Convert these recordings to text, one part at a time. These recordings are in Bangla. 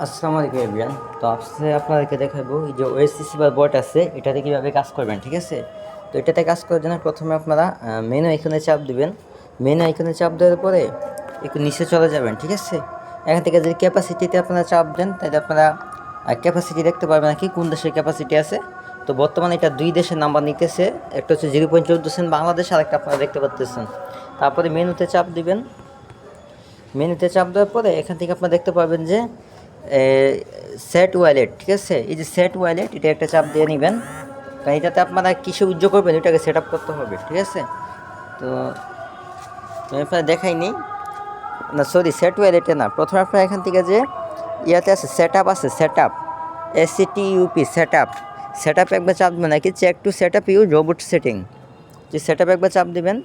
আসসালামু আলাইকুম এভরিওয়ান। তো আজকে আপনাদেরকে দেখাবো এই যে ওএসসি বা বট আছে এটাতে কীভাবে কাজ করবেন, ঠিক আছে। তো এটাতে কাজ করার জন্য প্রথমে আপনারা মেনু আইকনে চাপ দিবেন। মেনু আইকনে চাপ দেওয়ার পরে একটু নিচে চলে যাবেন, ঠিক আছে। এখান থেকে যদি ক্যাপাসিটিতে আপনারা চাপ দেন তাহলে আপনারা ক্যাপাসিটি দেখতে পারবেন আর কি কোন দেশের ক্যাপাসিটি আছে। তো বর্তমানে এটা 2 দেশের নাম্বার নিতেছে, একটা হচ্ছে 0.14 সেন্ট বাংলাদেশ, আর একটা আপনারা দেখতে পাচ্ছেন। তারপরে মেনুতে চাপ দিবেন। মেনুতে চাপ দেওয়ার পরে এখান থেকে আপনারা দেখতে পাবেন যে সেট ওয়ালেট, ঠিক আছে। এই যে সেট ওয়ালেট, এটা একটা চাপ দিয়ে নেবেন, কারণ এটাতে আপনারা কিসে উজ্জ্ব করবেন এটাকে সেট আপ করতে হবে, ঠিক আছে। তো আমি আপনারা দেখাইনি, না সরি, সেট ওয়ালেটে না। প্রথমে আপনারা এখান থেকে যে ইয়াতে আছে সেট আপ আছে, set up SETUP set up একবার চাপ দেবেন নাকি check to set up your robot setting, যে সেট আপ একবার চাপ দেবেন।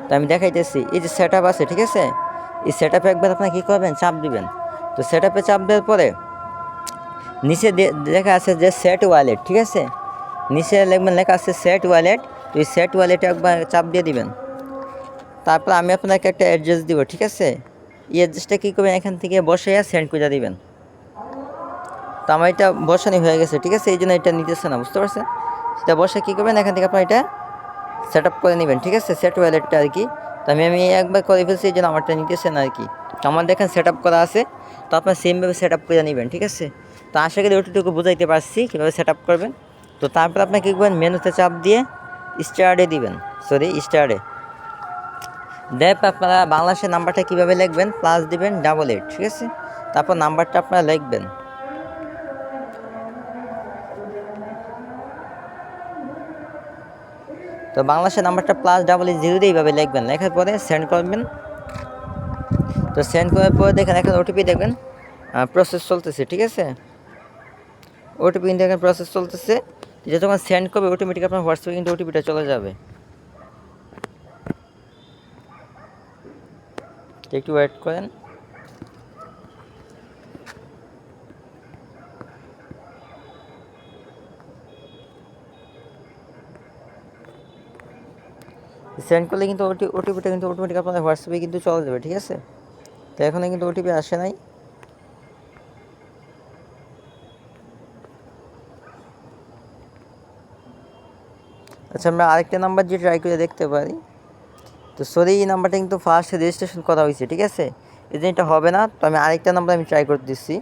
তো আমি দেখাইতেছি, এই যে সেট আপ আছে, ঠিক আছে। এই সেট আপে একবার আপনারা কী করবেন, চাপ দিবেন। তো সেট আপে চাপ দেওয়ার পরে নিচে লেখা আছে যে সেট ওয়ালেট, ঠিক আছে। নিচে লিখবেন লেখা আছে সেট ওয়ালেট। তো এই সেট ওয়ালেটে একবার চাপ দিয়ে দিবেন। তারপর আমি আপনাকে একটা অ্যাড্রেস দিব, ঠিক আছে। এই অ্যাড্রেসটা কী করবেন, এখান থেকে বসে সেন্ড করে দিবেন। তো আমার এটা বসানি হয়ে গেছে, ঠিক আছে, এই জন্য এটা নিতেছে না, বুঝতে পারছেন। সেটা বসে কী করবেন, এখান থেকে আপনার এটা সেট আপ করে নেবেন, ঠিক আছে, সেট ওয়ালেটটা আর কি। তো আমি একবার করে ফেলছি, এই জন্য আমারটা নিতেছে না আর কি। তো আমার দেখেন সেট আপ করা আছে, তো আপনার সেমভাবে সেট আপ করে নেবেন, ঠিক আছে। তো আশা করি ওটুকু বুঝাইতে পারছি কীভাবে সেট আপ করবেন। তো তারপর আপনি কী করবেন, মেনুতে চাপ দিয়ে স্টার্টে দিবেন, স্টার্টে দেখ আপনারা বাংলাদেশের নাম্বারটা কীভাবে লিখবেন, +8 দিবেন, ঠিক আছে। তারপর নাম্বারটা আপনারা লিখবেন। তো বাংলাদেশের নাম্বারটা +800 এইভাবে লিখবেন, লেখার পরে সেন্ড করবেন। তো সেন্ড করার পরে দেখেন এখন ওটিপি দেখবেন প্রসেস চলতেছে, ঠিক আছে। ওটিপি কিন্তু এখন প্রসেস চলতেছে। যখন সেন্ড করবে অটোমেটিক আপনার হোয়াটসঅ্যাপে কিন্তু ওটিপিটা চলে যাবে। একটু ওয়েট করেন। সেন্ড করলে কিন্তু ওটিপিটা কিন্তু অটোমেটিক আপনাদের হোয়াটসঅ্যাপে কিন্তু চলে যাবে, ঠিক আছে। তো এখনো কিন্তু ওটিপি আসে নাই। আচ্ছা, আমরা আরেকটা নাম্বার যে ট্রাই করে দেখতে পারি। তো এই নাম্বারটা কিন্তু ফার্স্ট রেজিস্ট্রেশন করা হয়েছে, ঠিক আছে, এই জন্য এটা হবে না। তো আমি আরেকটা নাম্বার আমি ট্রাই করে দিচ্ছি।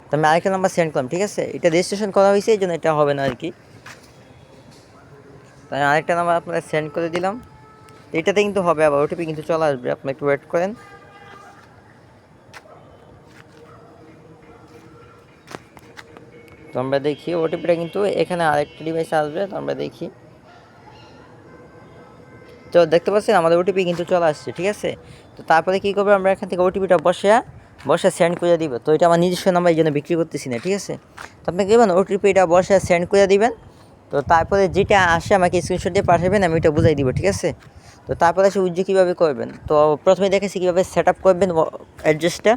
তো আমি আরেকটা নাম্বার সেন্ড করলাম, ঠিক আছে, এটা রেজিস্ট্রেশন করা হয়েছে এই জন্য এটা হবে না আর কি। তো আমি আরেকটা নাম্বার আপনারা সেন্ড করে দিলাম, এটাতে কিন্তু হবে, আবার ওটিপি কিন্তু চলে আসবে, আপনি একটু ওয়েট করেন। তো আমরা দেখি ওটিপিটা কিন্তু এখানে আরেকটা ডিভাইসে আসবে, তো আমরা দেখি। তো দেখতে পাচ্ছেন আমাদের ওটিপি কিন্তু চলে আসছে, ঠিক আছে। তো তারপরে কী করবে, আমরা এখান থেকে ওটিপিটা বসে সেন্ড করে দিব। তো এটা আমার নিজস্ব নাম্বার, এই জন্য বিক্রি করতেছি না, ঠিক আছে। তো আপনি কী করবেন, ওটিপিটা বসে সেন্ড করে দিবেন। তো তারপরে যেটা আসে আমাকে স্ক্রিনশট দিয়ে পাঠাবেন, আমি ওইটা বুঝাই দিব, ঠিক আছে। তো তারপরে সে উজ্জ্ব কীভাবে করবেন, তো প্রথমে দেখেছি কীভাবে সেট আপ করবেন অ্যাড্রেসটা।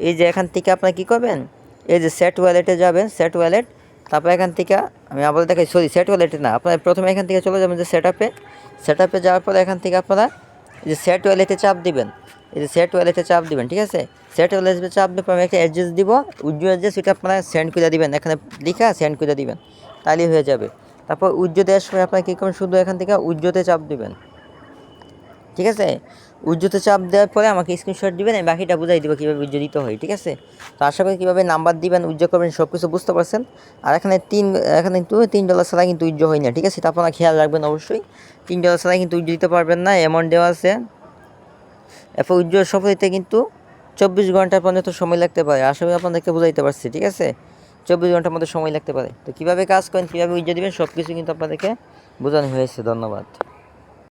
এই যে এখান থেকে আপনারা কী করবেন, এই যে সেট ওয়ালেটে যাবেন, সেট ওয়ালেট। তারপর এখান থেকে আমি আবার দেখাই, সেট ওয়ালেটে না, আপনারা প্রথমে এখান থেকে চলে যাবেন যে সেট আপে যাওয়ার পরে এখান থেকে আপনারা এই যে সেট ওয়ালেটে চাপ দিবেন, এই যে সেট ওয়ালেটে চাপ দিবেন, ঠিক আছে। সেট ওয়ালেটে চাপ দেওয়ার পর আমি একটা অ্যাড্রেস দিব, উজ্জ্ব অ্যাড্রেস, ওইটা আপনারা সেন্ড করে দিবেন, এখানে লিখা সেন্ড করে দিবেন, তাহলেই হয়ে যাবে। তারপর উজ্জ্ব দেওয়ার সময় আপনারা কী করবেন, শুধু এখান থেকে উজ্জ্বতে চাপ দিবেন, ঠিক আছে। উজ্জ্বতে চাপ দেওয়ার পরে আমাকে স্ক্রিনশট দিবেন, আমি বাকিটা বুঝাই দিব কীভাবে উজ্জ্ব দিতে হয়, ঠিক আছে। তো আশা করি কীভাবে নাম্বার দিবেন, উজ্জ্ব করবেন, সব কিছু বুঝতে পারছেন। আর এখানে কিন্তু $3 ছাড়া কিন্তু উজ্জ্ব হয় না, ঠিক আছে। তা আপনারা খেয়াল রাখবেন অবশ্যই, $3 ছাড়া কিন্তু উজ্জ্ব দিতে পারবেন না, অ্যামাউন্ট দেওয়া আছে। এরপর উজ্জ্বল সফল হতে কিন্তু 24 ঘন্টা পর্যন্ত সময় লাগতে পারে। আশা করি আপনাদেরকে বুঝাইতে পারছি, ঠিক আছে। 24 ঘন্টার মধ্যে সময় লাগতে পারে। তো কীভাবে কাজ করেন, কীভাবে উজ্জ্ব দিবেন, সব কিছু কিন্তু আপনাদেরকে বোঝানো হয়েছে। ধন্যবাদ।